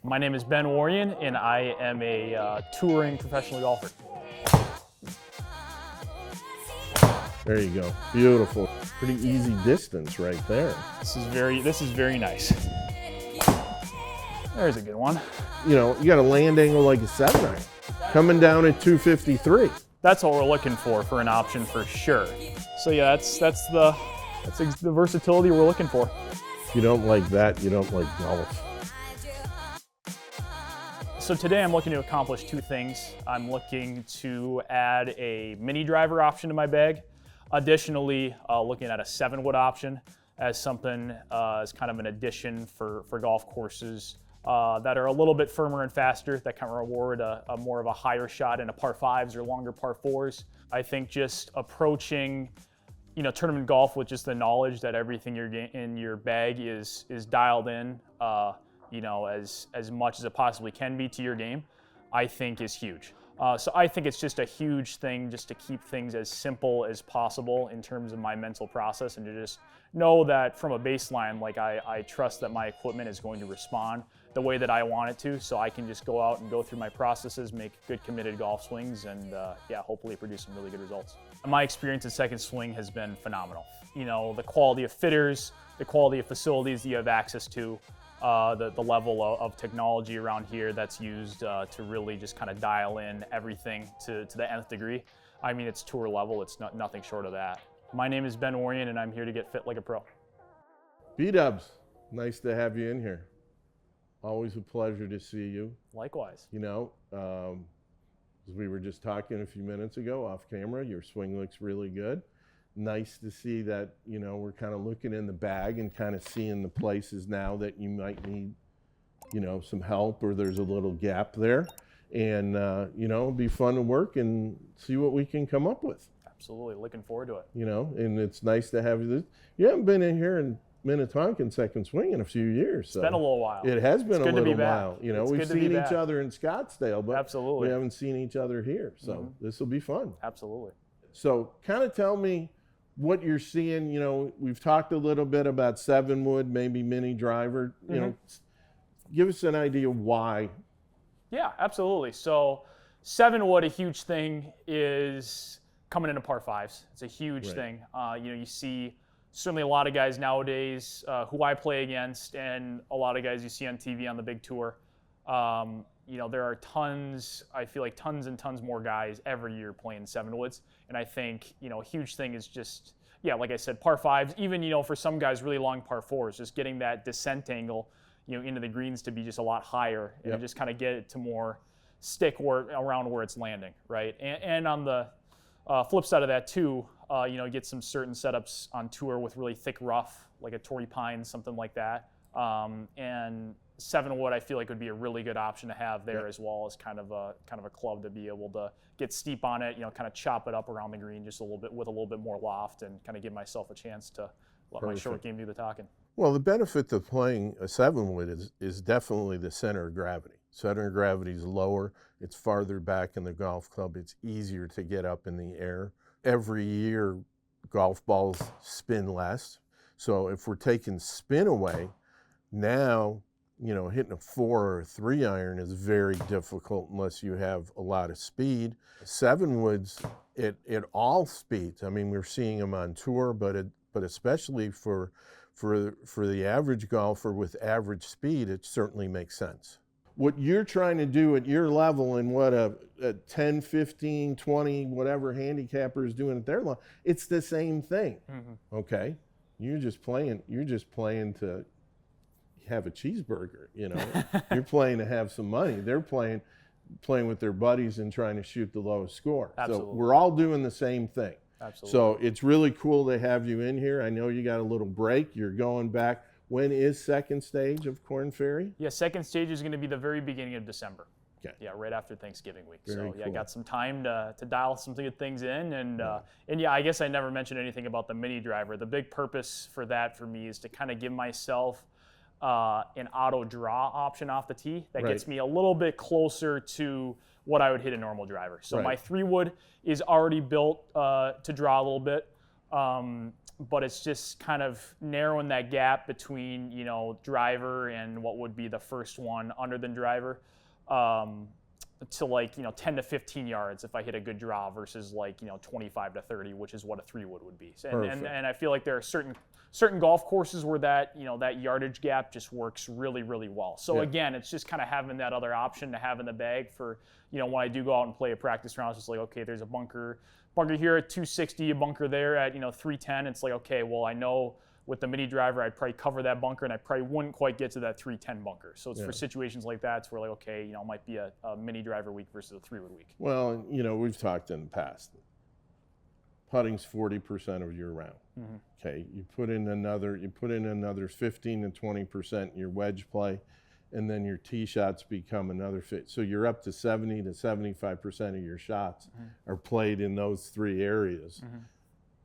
My name is Ben Warian, and I am a touring professional golfer. There you go. Beautiful. Pretty easy distance right there. This is very nice. There's a good one. You know, you got a land angle like a 7-iron. Coming down at 253. That's what we're looking for an option for sure. So yeah, that's the versatility we're looking for. If you don't like that, you don't like golf. So today I'm looking to accomplish two things. I'm looking to add a mini driver option to my bag. Additionally, looking at a 7-wood option as something as kind of an addition for golf courses that are a little bit firmer and faster, that can reward a more of a higher shot in a par 5s or longer par 4s. I think just approaching, tournament golf with just the knowledge that everything in your bag is dialed in, as much as it possibly can be to your game, I think is huge. So I think it's just a huge thing just to keep things as simple as possible in terms of my mental process, and to just know that from a baseline, like I trust that my equipment is going to respond the way that I want it to, so I can just go out and go through my processes, make good committed golf swings, and hopefully produce some really good results. My experience in second swing has been phenomenal. The quality of fitters, the quality of facilities that you have access to, the level of technology around here that's used to really just kind of dial in everything to the nth degree. I mean, it's tour level, it's nothing short of that. My name is Ben Warian, and I'm here to get fit like a pro. B-Dubs, nice to have you in here. Always a pleasure to see you. Likewise. As we were just talking a few minutes ago off camera, your swing looks really good. Nice to see that, we're kind of looking in the bag and kind of seeing the places now that you might need, some help, or there's a little gap there. And, it'll be fun to work and see what we can come up with. Absolutely. Looking forward to it. And it's nice to have you. You haven't been in here in Minnetonka second swing in a few years. It's been a little while. It has been a little while. We've seen each back. other in Scottsdale, but absolutely, we haven't seen each other here. So this will be fun. Absolutely. So kind of tell me what you're seeing. We've talked a little bit about 7-wood, maybe mini driver. Give us an idea why. Yeah, absolutely. So 7-wood, a huge thing is coming into par 5s. It's a huge thing. You see certainly a lot of guys nowadays who I play against, and a lot of guys you see on TV on the big tour. There are tons, I feel like tons and tons more guys every year playing 7-woods. And I think, a huge thing is just, like I said, par 5s, even, for some guys, really long par 4s, just getting that descent angle, into the greens to be just a lot higher, and just kind of get it to more stick around where it's landing, right? And on the flip side of that too, get some certain setups on tour with really thick rough, like a Torrey Pine, something like that. And 7-wood, I feel like would be a really good option to have there, as well as kind of a club to be able to get steep on it, kind of chop it up around the green just a little bit with a little bit more loft, and kind of give myself a chance to let my short game do the talking. Well, the benefit of playing a 7-wood is definitely the center of gravity. Center of gravity is lower. It's farther back in the golf club. It's easier to get up in the air. Every year, golf balls spin less. So if we're taking spin away, now, hitting a 4 or a 3-iron is very difficult unless you have a lot of speed. 7-woods, at all speeds. I mean, we're seeing them on tour, but especially for the average golfer with average speed, it certainly makes sense. What you're trying to do at your level, and what a 10, 15, 20, whatever handicapper is doing at their level, it's the same thing. Okay? You're just playing to have a cheeseburger, You're playing to have some money. They're playing with their buddies and trying to shoot the lowest score. Absolutely. So we're all doing the same thing. Absolutely. So it's really cool to have you in here. I know you got a little break. You're going back. When is second stage of Korn Ferry? Yeah, second stage is going to be the very beginning of December. Okay. Yeah, right after Thanksgiving week. Very cool. I cool. got some time to dial some good things in, and I guess I never mentioned anything about the mini driver. The big purpose for that for me is to kind of give myself an auto draw option off the tee that gets me a little bit closer to what I would hit a normal driver. So my 3-wood is already built to draw a little bit. But it's just kind of narrowing that gap between, you know, driver and what would be the first one under than driver, to like, you know, 10 to 15 yards if I hit a good draw versus like, you know, 25 to 30, which is what a 3-wood would be. And I feel like there are certain golf courses where that, you know, that yardage gap just works really, really well. So again, it's just kind of having that other option to have in the bag for, you know, when I do go out and play a practice round, it's just like, okay, there's a bunker here at 260, a bunker there at, you know, 310. It's like, okay, well, I know with the mini driver, I'd probably cover that bunker and I probably wouldn't quite get to that 310 bunker. So it's for situations like that, it's where like, okay, you know, it might be a mini driver week versus a 3-wood week. Well, you know, we've talked in the past. Putting's 40% of your round. Okay, you put in another 15 to 20% in your wedge play, and then your tee shots become another fit. So you're up to 70 to 75% of your shots are played in those 3 areas.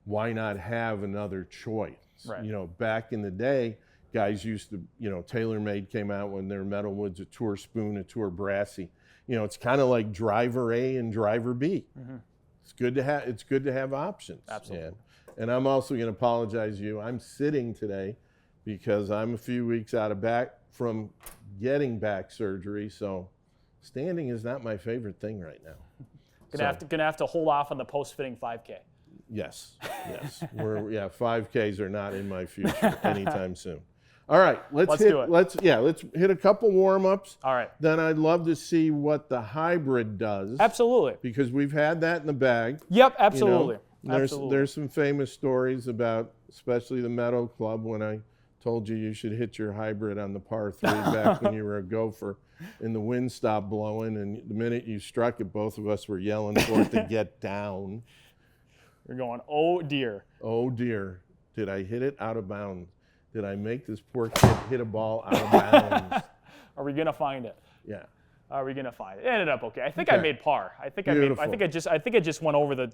Why not have another choice? Right. You know, back in the day, guys used to, you know, TaylorMade came out when their metalwoods, a Tour Spoon, a Tour Brassy. You know, it's kind of like driver A and driver B. It's good to have options. Absolutely. And I'm also going to apologize to you. I'm sitting today because I'm a few weeks out of back from getting back surgery, so standing is not my favorite thing right now. Gonna have to hold off on the post-fitting 5K. Yes. 5Ks are not in my future anytime soon. All right, let's hit a couple warm-ups. All right. Then I'd love to see what the hybrid does. Absolutely. Because we've had that in the bag. Yep, absolutely. You know, there's some famous stories about, especially the Meadow Club, when I told you should hit your hybrid on the par 3 back when you were a gopher and the wind stopped blowing, and the minute you struck it, both of us were yelling for it to get down. You're going, oh dear. Oh dear, did I hit it out of bounds? Did I make this poor kid hit a ball out of bounds? Are we gonna find it? Yeah. Are we gonna find it? It ended up okay. I think I made par. I think it just went over the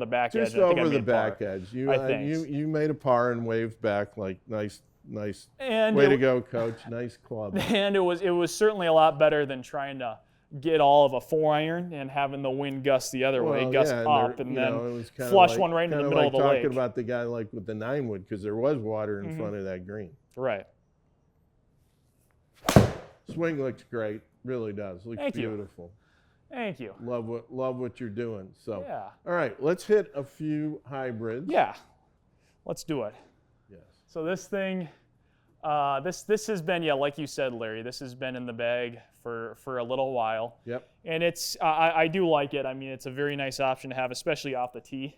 back edge. Just over the back edge. You made a par and waved back like nice. And way to go, coach. Nice club. And it was certainly a lot better than trying to get all of a 4-iron and having the wind gust the other way, gust up, and then flush one right in the middle of the lake. Talking about the guy like with the 9-wood, because there was water in front of that green. Right. Swing looks great. Really does. Looks beautiful. Thank you. Love what you're doing. So yeah. All right, let's hit a few hybrids. Yeah. Let's do it. Yes. So this thing, this has been, like you said, Larry, this has been in the bag for a little while. Yep. And it's, I do like it. I mean, it's a very nice option to have, especially off the tee.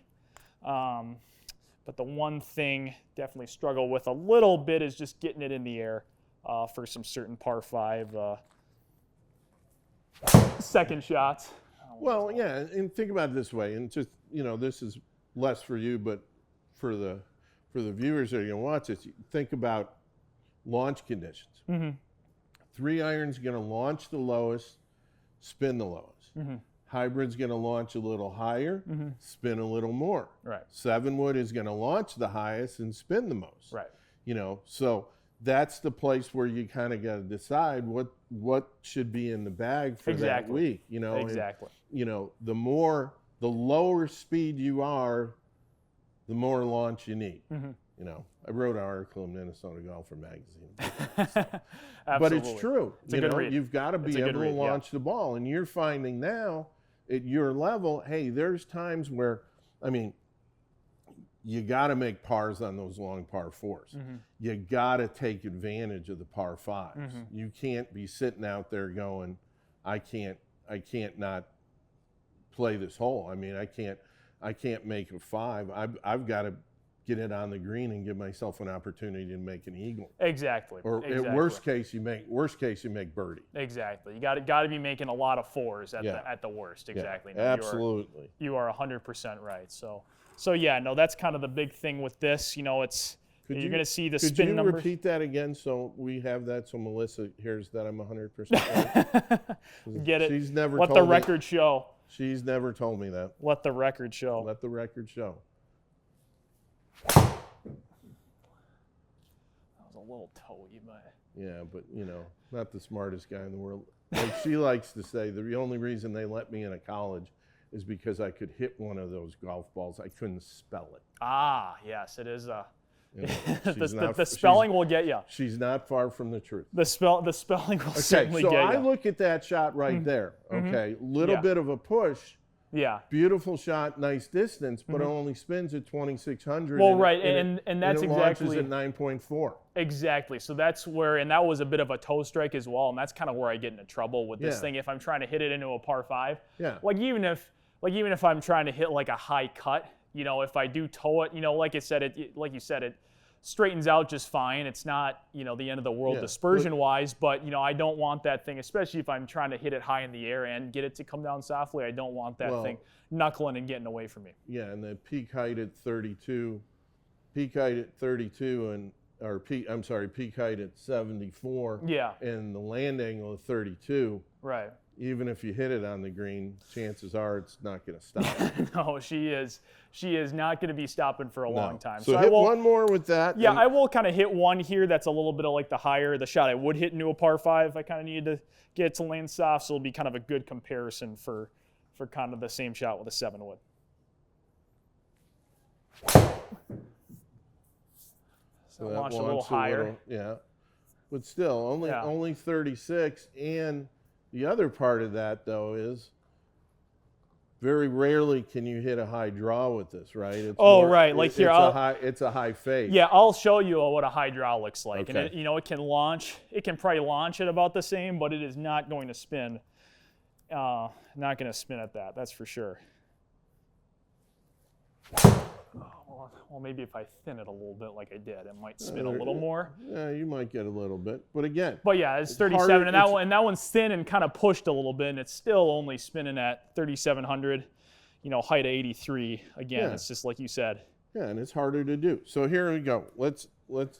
But the one thing definitely struggle with a little bit is just getting it in the air for some certain par 5 second shots. Well, yeah, and think about it this way, and just, you know, this is less for you, but for the viewers that are going to watch this, think about launch conditions. 3-iron's going to launch the lowest, spin the lowest. Hybrid's going to launch a little higher, spin a little more. Right. 7-wood is going to launch the highest and spin the most. Right. You know, so that's the place where you kind of got to decide what should be in the bag for that week. You know, exactly. And, you know, the lower speed you are, the more launch you need. You know, I wrote an article in Minnesota Golfer magazine. But it's true. It's a good read. You've got to be able to launch the ball. And you're finding now at your level, hey, there's times where, I mean, you got to make pars on those long par 4s. You got to take advantage of the par 5s. You can't be sitting out there going, I can't not play this hole. I mean, I can't make a 5. I've got to get it on the green and give myself an opportunity to make an eagle. Exactly. Or at worst case you make birdie. Exactly. You got to be making a lot of 4s at the worst. Exactly. Yeah, absolutely. You are 100% right. So yeah, no, that's kind of the big thing with this. You know, you're going to see the spin numbers. Could you repeat that again so we have that so Melissa hears that I'm 100% right? Get it. She's never Let told the record show. She's never told me that. Let the record show. Let the record show. That was a little toey, but. Yeah, but you know, not the smartest guy in the world. Like she likes to say, the only reason they let me in a college is because I could hit one of those golf balls. I couldn't spell it. Ah, yes, it is. You know, the spelling will get you. She's not far from the truth. The spelling will certainly get you. Okay, so I look at that shot right there. Okay, little bit of a push. Yeah. Beautiful shot, nice distance, but it only spins at 2,600. Well, right, and that's it exactly. launches at 9.4. Exactly. So that's where, and that was a bit of a toe strike as well, and that's kind of where I get into trouble with this Yeah. thing. If I'm trying to hit it into a par 5, Yeah. like even if I'm trying to hit like a high cut, you know, if I do toe it, you know, like you said, it straightens out just fine. It's not, you know, the end of the world dispersion-wise, but, you know, I don't want that thing, especially if I'm trying to hit it high in the air and get it to come down softly. I don't want that thing knuckling and getting away from me. Yeah, and the peak height at 32, peak height at 74. Yeah. And the land angle at 32. Right. Even if you hit it on the green, chances are it's not going to stop. No, she is not going to be stopping for a long time. So hit one more with that. Yeah, I will kind of hit one here that's a little bit of like the shot I would hit into a par 5. I kind of needed to get it to land soft, so it'll be kind of a good comparison for kind of the same shot with a 7 wood. So launch a little higher. But still, only 36. And the other part of that, though, is very rarely can you hit a high draw with this, right? It's right. Like here, it's a high fade. Yeah, I'll show you what a high draw looks like. Okay. And you know, it can probably launch at about the same, but it is not going to spin. Not going to spin at that. That's for sure. Well, maybe if I thin it a little bit like I did, it might spin a little more. Yeah, you might get a little bit. But again. But yeah, it's 37, and that one's thin and kind of pushed a little bit, and it's still only spinning at 3,700, you know, height of 83. Again, it's just like you said. Yeah, and it's harder to do. So here we go.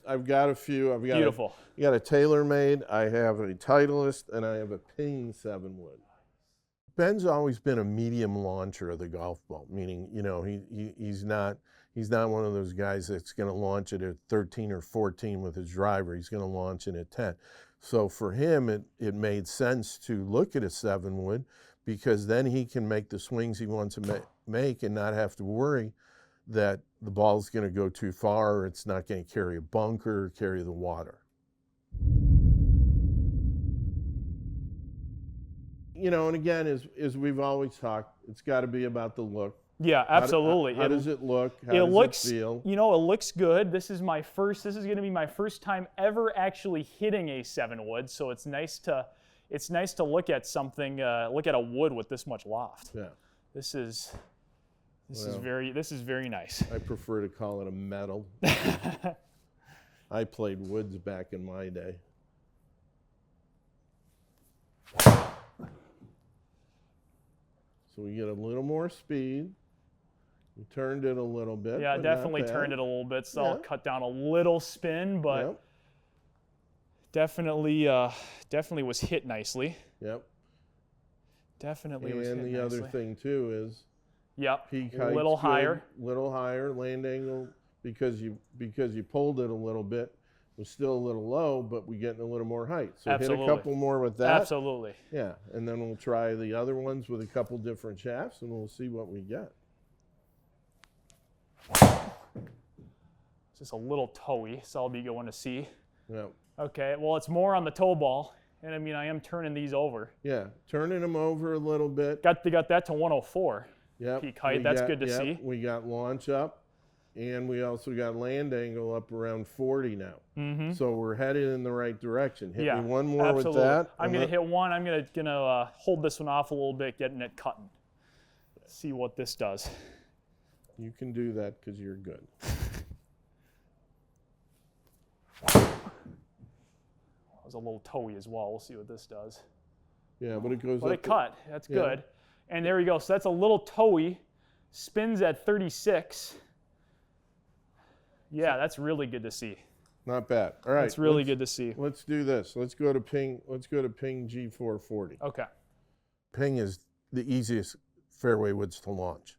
I've got a few. Beautiful. You got a TaylorMade, I have a Titleist, and I have a Ping 7 wood. Ben's always been a medium launcher of the golf ball, meaning, you know, he's not one of those guys that's going to launch it at 13 or 14 with his driver. He's going to launch it at 10. So for him, it made sense to look at a 7 wood because then he can make the swings he wants to make and not have to worry that the ball's going to go too far or it's not going to carry a bunker or carry the water. You know, and again, as we've always talked, it's got to be about the look. Yeah, absolutely. How does it look? How does it feel? You know, it looks good. This is going to be my first time ever actually hitting a 7 wood, so it's nice to look at something, look at a wood with this much loft. Yeah. This is very nice. I prefer to call it a metal. I played woods back in my day. So we get a little more speed. We turned it a little bit. Yeah, definitely turned it a little bit. So I'll cut down a little spin, but definitely was hit nicely. Yep. Definitely was hit nicely. And the other thing too is peak a little higher. Little higher, land angle because you pulled it a little bit. Was still a little low, but we're getting a little more height. So hit a couple more with that. Absolutely. Yeah, and then we'll try the other ones with a couple different shafts, and we'll see what we get. Just a little toey, so I'll be going to see. Yeah. Okay, well, it's more on the toe ball, and I mean, I am turning these over. Yeah, turning them over a little bit. Got that to 104. Yep. Peak height, that's good to see. We got launch up. And we also got land angle up around 40 now. Mm-hmm. So we're headed in the right direction. Hit me one more with that. I'm going to hit one. I'm going to hold this one off a little bit, getting it cutting. See what this does. You can do that because you're good. That was a little toey as well. We'll see what this does. Yeah, but it goes up. But it cut. That's good. And there we go. So that's a little toey. Spins at 36. Yeah, that's really good to see. Not bad. All right. That's really good to see. Let's do this. Let's go to Ping G440. Okay. Ping is the easiest fairway woods to launch.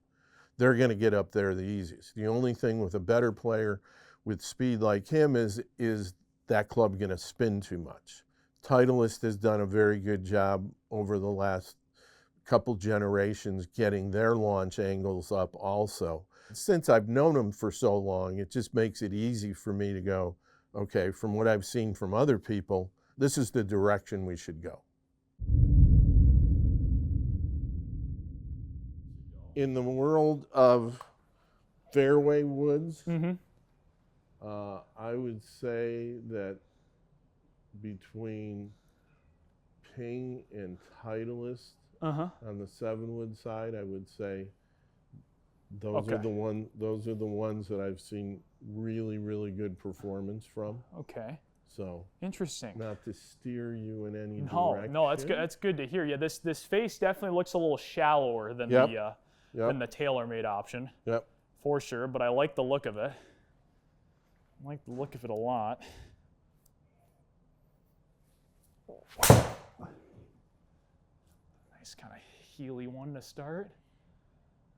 They're going to get up there the easiest. The only thing with a better player with speed like him is that club going to spin too much. Titleist has done a very good job over the last couple generations getting their launch angles up also. Since I've known them for so long, it just makes it easy for me to go, okay, from what I've seen from other people, this is the direction we should go. In the world of fairway woods, I would say that between Ping and Titleist on the 7-wood side, I would say those are the ones that I've seen really, really good performance from. Okay. So interesting. Not to steer you in any direction. No, that's good. That's good to hear. Yeah, this face definitely looks a little shallower than the TaylorMade option. Yep. For sure, but I like the look of it. I like the look of it a lot. Nice kind of heely one to start.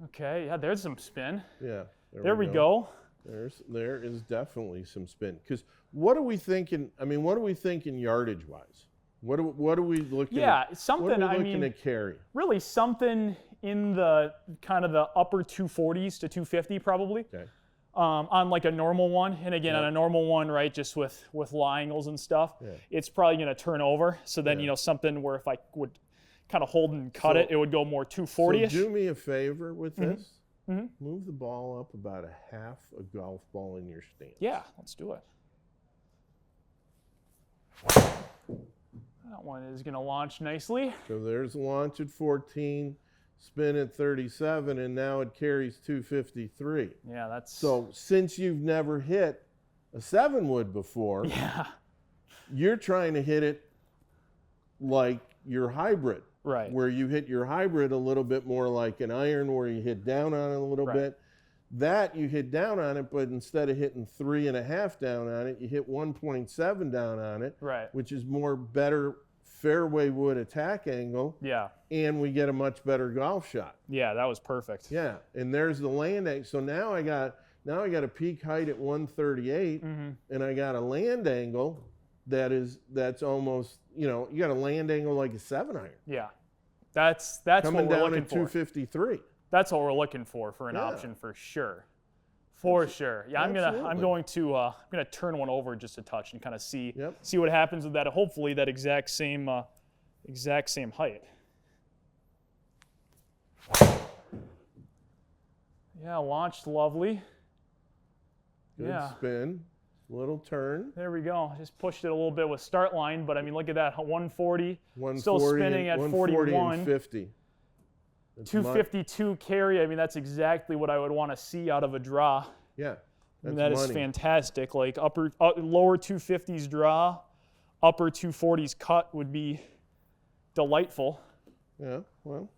Okay, yeah, there's some spin. Yeah. There we go. There is definitely some spin. Because what are we thinking? I mean, what are we thinking yardage wise? What are we looking? Yeah, at? something. What are we looking to carry? Really, something in the kind of the upper 240s to 250 probably. Okay. On like a normal one, and again on a normal one, right, just with lie angles and stuff, it's probably going to turn over. So then you know something where if I would kind of hold and cut it, it would go more 240ish. So do me a favor with this. Move the ball up about a half a golf ball in your stance. Yeah, let's do it. That one is going to launch nicely. So there's launch at 14, spin at 37, and now it carries 253. Yeah, that's... So since you've never hit a 7-wood before, you're trying to hit it like your hybrid. Right. Where you hit your hybrid a little bit more like an iron, where you hit down on it a little bit. That you hit down on it, but instead of hitting 3.5 down on it, you hit 1.7 down on it, which is more better fairway wood attack angle. Yeah. And we get a much better golf shot. Yeah, that was perfect. Yeah, and there's the land angle. So now I got a peak height at 138, and I got a land angle that's almost, you know, you got a land angle like a 7-iron. Yeah, that's what we're looking for. Coming down at 253. That's what we're looking for an option for sure. For sure. Yeah, I'm going to turn one over just a touch and kind of see what happens with that. Hopefully that exact same height. Yeah, launched lovely. Good spin. Little turn. There we go. Just pushed it a little bit with start line, but I mean, look at that. 140. Still spinning at 41. And 50. 252 carry. I mean, that's exactly what I would want to see out of a draw. Yeah. That is fantastic. Like lower 250s draw, upper 240s cut would be delightful. Yeah, well.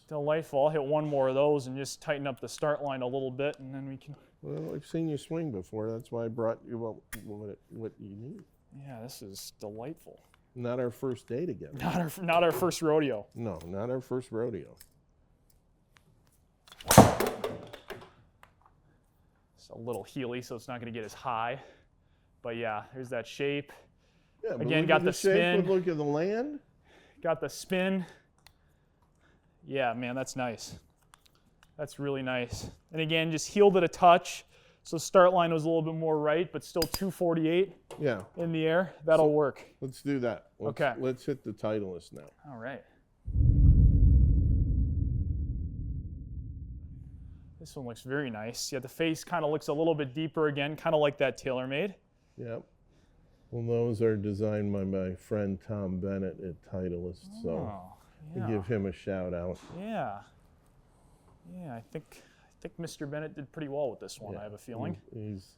Delightful. I'll hit one more of those and just tighten up the start line a little bit, and then we can. Well, I've seen you swing before. That's why I brought you what you need. Yeah, this is delightful. Not our first day together. Not our first rodeo. No, not our first rodeo. It's a little heely, so it's not going to get as high. But yeah, there's that shape. Yeah, but again, got the spin. Look at the land. Got the spin. Yeah, man, that's nice. That's really nice. And again, just heeled it a touch. So start line was a little bit more right, but still 248 in the air. That'll work. Let's do that. Let's hit the Titleist now. All right. This one looks very nice. Yeah, the face kind of looks a little bit deeper again, kind of like that TaylorMade. Yep. Well, those are designed by my friend Tom Bennett at Titleist, so I give him a shout out. Yeah. Yeah, I think Mr. Bennett did pretty well with this one. I have a feeling. He's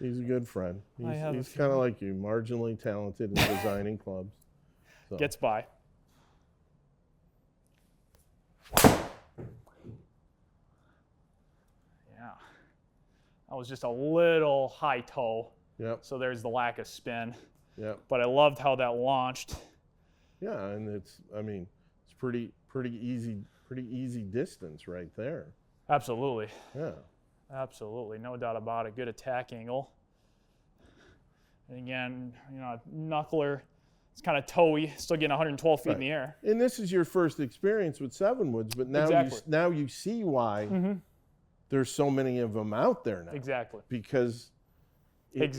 a good friend. He's kind of like you, marginally talented in designing clubs. So. Gets by. Yeah, that was just a little high toe. Yep. So there's the lack of spin. Yep. But I loved how that launched. Yeah, and it's pretty easy distance right there. Absolutely. Yeah. Absolutely, no doubt about it. Good attack angle. And again, you know, knuckler, it's kind of towy, still getting 112 feet in the air. And this is your first experience with 7-woods, but now you see why there's so many of them out there now. Exactly. Because it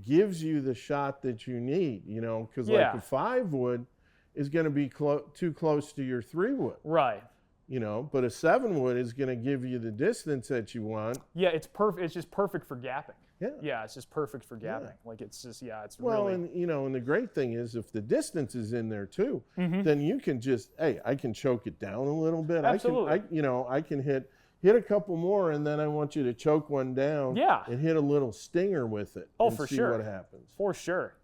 gives you the shot that you need, you know, because like a 5-wood is going to be too close to your 3-wood. Right. You know, but a 7-wood is going to give you the distance that you want. Yeah, it's perfect. It's just perfect for gapping. Yeah. Yeah, it's just perfect for gapping. Yeah. Like it's just, it's well, really. and you know, and the great thing is if the distance is in there too, then you can just, hey, I can choke it down a little bit. Absolutely. I can hit a couple more, and then I want you to choke one down. Yeah. And hit a little stinger with it. Oh, and for see sure. what happens. For sure.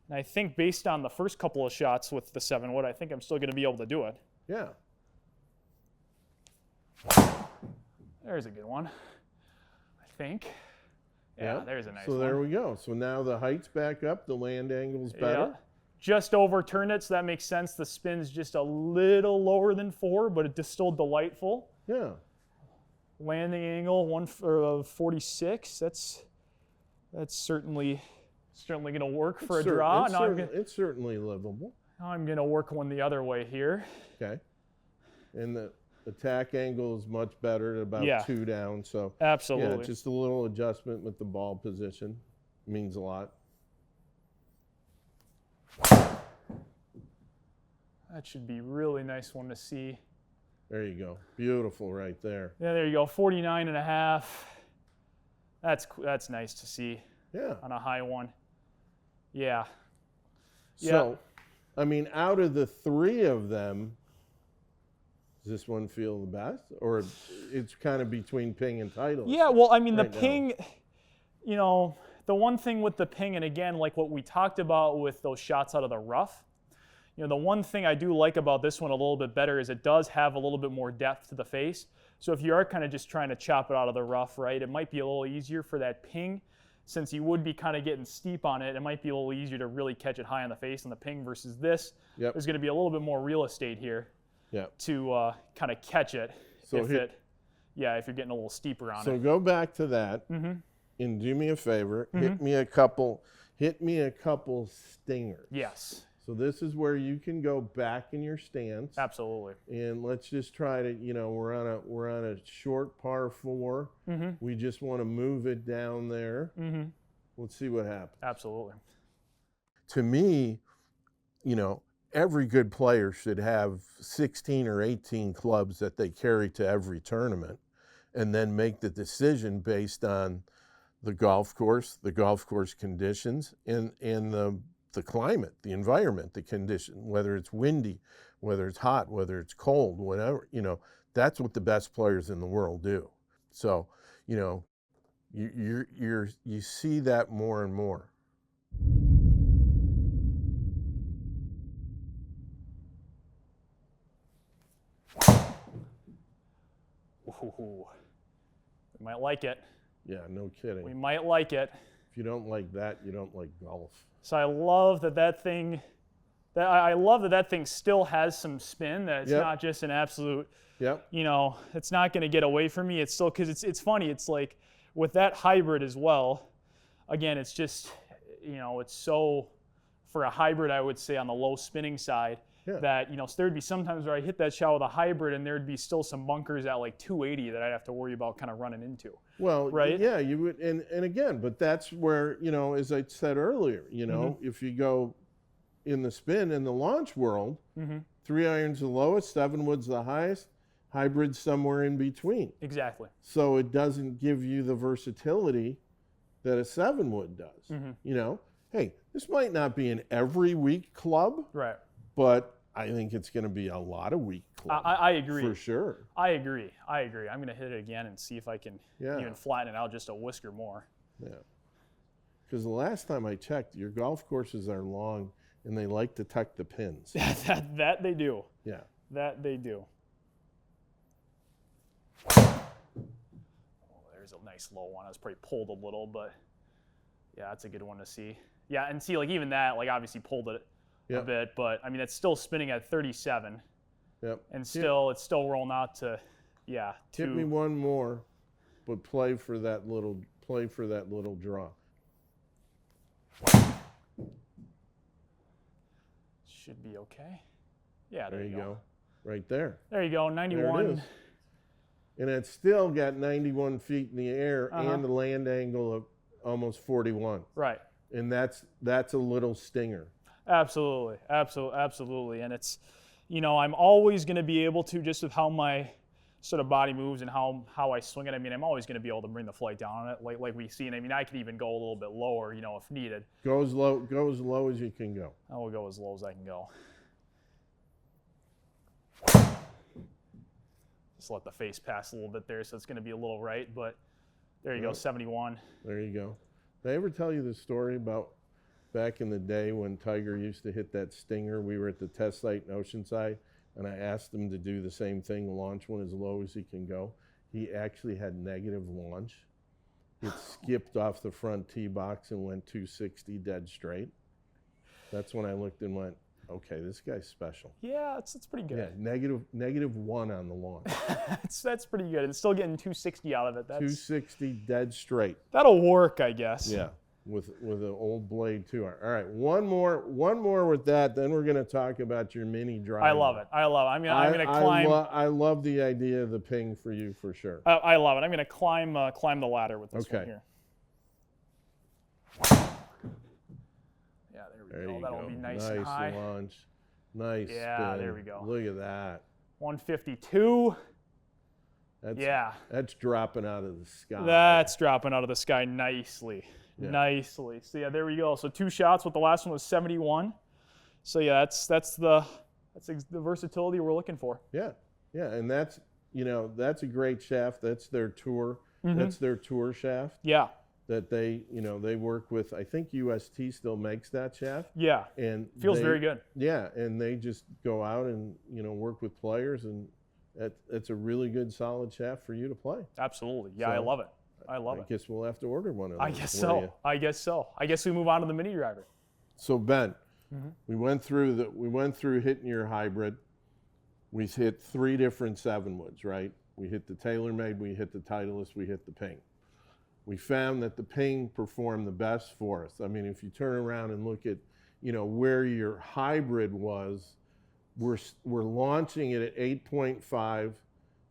And I think based on the first couple of shots with the 7-wood, I think I'm still going to be able to do it. Yeah. There's a good one, I think. Yeah, there's a nice one. So there we go. So now the height's back up, the land angle's better. Yeah. Just overturned it, so that makes sense. The spin's just a little lower than 4, but it's still delightful. Yeah. Landing angle 46. That's certainly going to work for a draw. It's certainly livable. Now I'm going to work one the other way here. Okay. And the attack angle is much better at about 2 down. So absolutely. Yeah, just a little adjustment with the ball position means a lot. That should be a really nice one to see. There you go. Beautiful right there. Yeah, there you go. 49.5. That's nice to see. Yeah. On a high one. Yeah. So, I mean, out of the 3 of them, does this one feel the best? Or it's kind of between Ping and Titleist? Yeah, well, I mean, the Ping, you know, the one thing with the Ping, and again, like what we talked about with those shots out of the rough, you know, the one thing I do like about this one a little bit better is it does have a little bit more depth to the face. So if you are kind of just trying to chop it out of the rough, right, it might be a little easier for that Ping. Since you would be kind of getting steep on it, it might be a little easier to really catch it high on the face on the Ping versus this. There's going to be a little bit more real estate here to kind of catch it. So if you're getting a little steeper on it. So go back to that and do me a favor. Hit me a couple stingers. Yes. So this is where you can go back in your stance. Absolutely. And let's just try to, you know, we're on a short par 4. We just want to move it down there. Let's see what happens. Absolutely. To me, you know, every good player should have 16 or 18 clubs that they carry to every tournament and then make the decision based on the golf course conditions, and the climate, the environment, the condition, whether it's windy, whether it's hot, whether it's cold, whatever, you know, that's what the best players in the world do. So, you know, you see that more and more. Ooh, we might like it. Yeah, no kidding. We might like it. If you don't like that, you don't like golf. So I love that thing. I love that thing still has some spin. That it's not just an absolute. You know, it's not going to get away from me. It's still, because it's funny. It's like with that hybrid as well. Again, it's just, you know, it's so, for a hybrid, I would say on the low spinning side. That, you know, so there'd be sometimes where I hit that shot with a hybrid and there'd be still some bunkers at like 280 that I'd have to worry about kind of running into. Well, right? Yeah, you would, and again, but that's where, you know, as I said earlier, you know, if you go in the spin in the launch world, 3 irons the lowest, 7-wood's the highest, hybrid's somewhere in between. Exactly. So it doesn't give you the versatility that a 7-wood does. You know, hey, this might not be an every week club, right? But I think it's going to be a lot of weak clubs. I agree. For sure. I agree. I'm going to hit it again and see if I can even flatten it out just a whisker more. Yeah. Because the last time I checked, your golf courses are long and they like to tuck the pins. that they do. Yeah. That they do. Oh, there's a nice low one. I was probably pulled a little, but yeah, that's a good one to see. Yeah, and see, like even that, like obviously pulled it a bit, but I mean it's still spinning at 37. Yep. And still it's still rolling out to Hit me one more, but play for that little draw. Should be okay. Yeah, There you go. Right there. There you go, 91. There it is. And it's still got 91 feet in the air and a land angle of almost 41. Right. And that's a little stinger. Absolutely, absolutely. And it's, you know, I'm always going to be able to, just with how my sort of body moves and how I swing it. I mean, I'm always going to be able to bring the flight down on it, like we've seen. I mean, I could even go a little bit lower, you know, if needed. Go as low as you can go. I will go as low as I can go. Just let the face pass a little bit there, so it's going to be a little right, but there you go, 71. There you go. Did I ever tell you the story about back in the day when Tiger used to hit that stinger? We were at the test site in Oceanside, and I asked him to do the same thing, launch one as low as he can go. He actually had negative launch. It skipped off the front tee box and went 260 dead straight. That's when I looked and went, okay, this guy's special. Yeah, it's pretty good. Yeah, -1 on the launch. that's pretty good. And still getting 260 out of it. That's 260 dead straight. That'll work, I guess. Yeah, with an old blade too. All right, one more with that. Then we're going to talk about your mini driver. I love it. I'm going to climb. I love the idea of the ping for you for sure. I love it. I'm going to climb the ladder with this one here. There you That'll go. be nice and high. Launch. Nice Yeah, spin. there we go. Look at that. 152. That's dropping out of the sky. That's dropping out of the sky nicely. Yeah. Nicely. So yeah, there we go. So 2 shots, with the last one was 71. So yeah, that's the versatility we're looking for. Yeah. Yeah, and that's a great shaft. That's their tour. That's their tour shaft. Yeah. That they work with. I think UST still makes that shaft. Yeah. And feels very good. Yeah, and they just go out and work with players, and it's a really good solid shaft for you to play. Absolutely. Yeah, so, I love it. I guess we'll have to order one of those. I guess so. I guess we move on to the mini driver. So Ben, we went through hitting your hybrid. We hit 3 different 7-woods, right? We hit the TaylorMade, we hit the Titleist, we hit the Ping. We found that the Ping performed the best for us. I mean, if you turn around and look at, where your hybrid was, we're launching it at 8.5,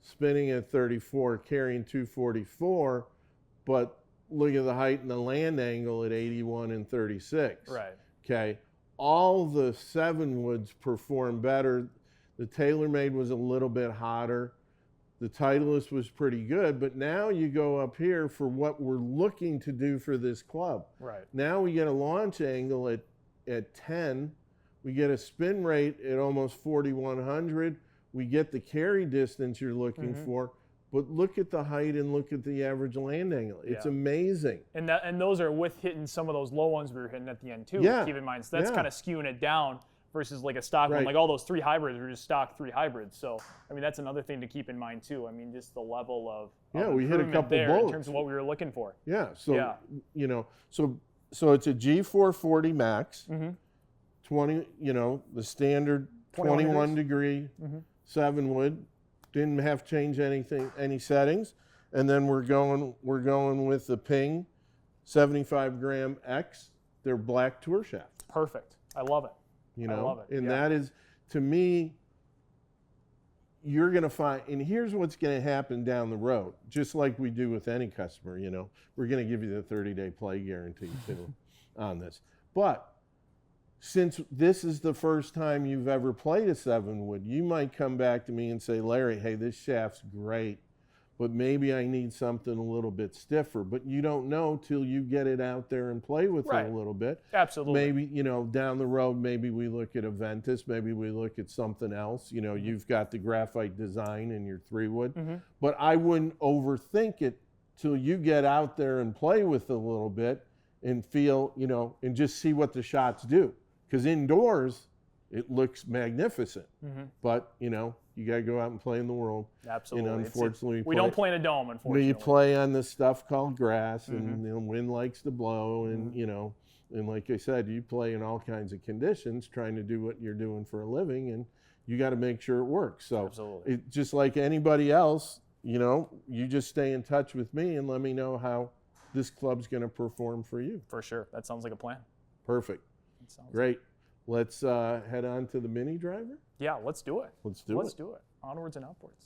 spinning at 34, carrying 244, but look at the height and the land angle at 81 and 36. Right. Okay. All the 7-woods performed better. The TaylorMade was a little bit hotter. The Titleist was pretty good, but now you go up here for what we're looking to do for this club. Right. Now we get a launch angle at 10. We get a spin rate at almost 4,100. We get the carry distance you're looking for, but look at the height and look at the average land angle. It's amazing. And those are with hitting some of those low ones we were hitting at the end too. Yeah. Keep in mind, so that's kind of skewing it down. Versus like a stock one, like all those 3 hybrids are just stock 3 hybrids. So, I mean, that's another thing to keep in mind too. I mean, just the level of we hit a couple there bullets in terms of what we were looking for. Yeah. So so it's a G440 Max, 20, the standard 21 degree 7-wood. Didn't have to change any settings, and then we're going with the Ping 75 gram X, their black tour shaft. Perfect. I love it. I love it. And that is, to me, you're going to find, and here's what's going to happen down the road, just like we do with any customer, we're going to give you the 30-day play guarantee too on this. But since this is the first time you've ever played a 7-wood, you might come back to me and say, Larry, hey, this shaft's great, but maybe I need something a little bit stiffer. But you don't know till you get it out there and play with it a little bit. Absolutely. Maybe, down the road, maybe we look at a Ventus, maybe we look at something else. You've got the graphite design in your 3-wood. But I wouldn't overthink it till you get out there and play with it a little bit and feel, and just see what the shots do. Because indoors, it looks magnificent. But, you got to go out and play in the world. Absolutely. Unfortunately, we don't play in a dome, unfortunately. We play on this stuff called grass, and the wind likes to blow, and and like I said, you play in all kinds of conditions, trying to do what you're doing for a living, and you got to make sure it works. So, just like anybody else, you just stay in touch with me and let me know how this club's going to perform for you. For sure. That sounds like a plan. Perfect. Great. Let's head on to the mini driver. Yeah, let's do it. Let's do it. Let's do it. Onwards and upwards.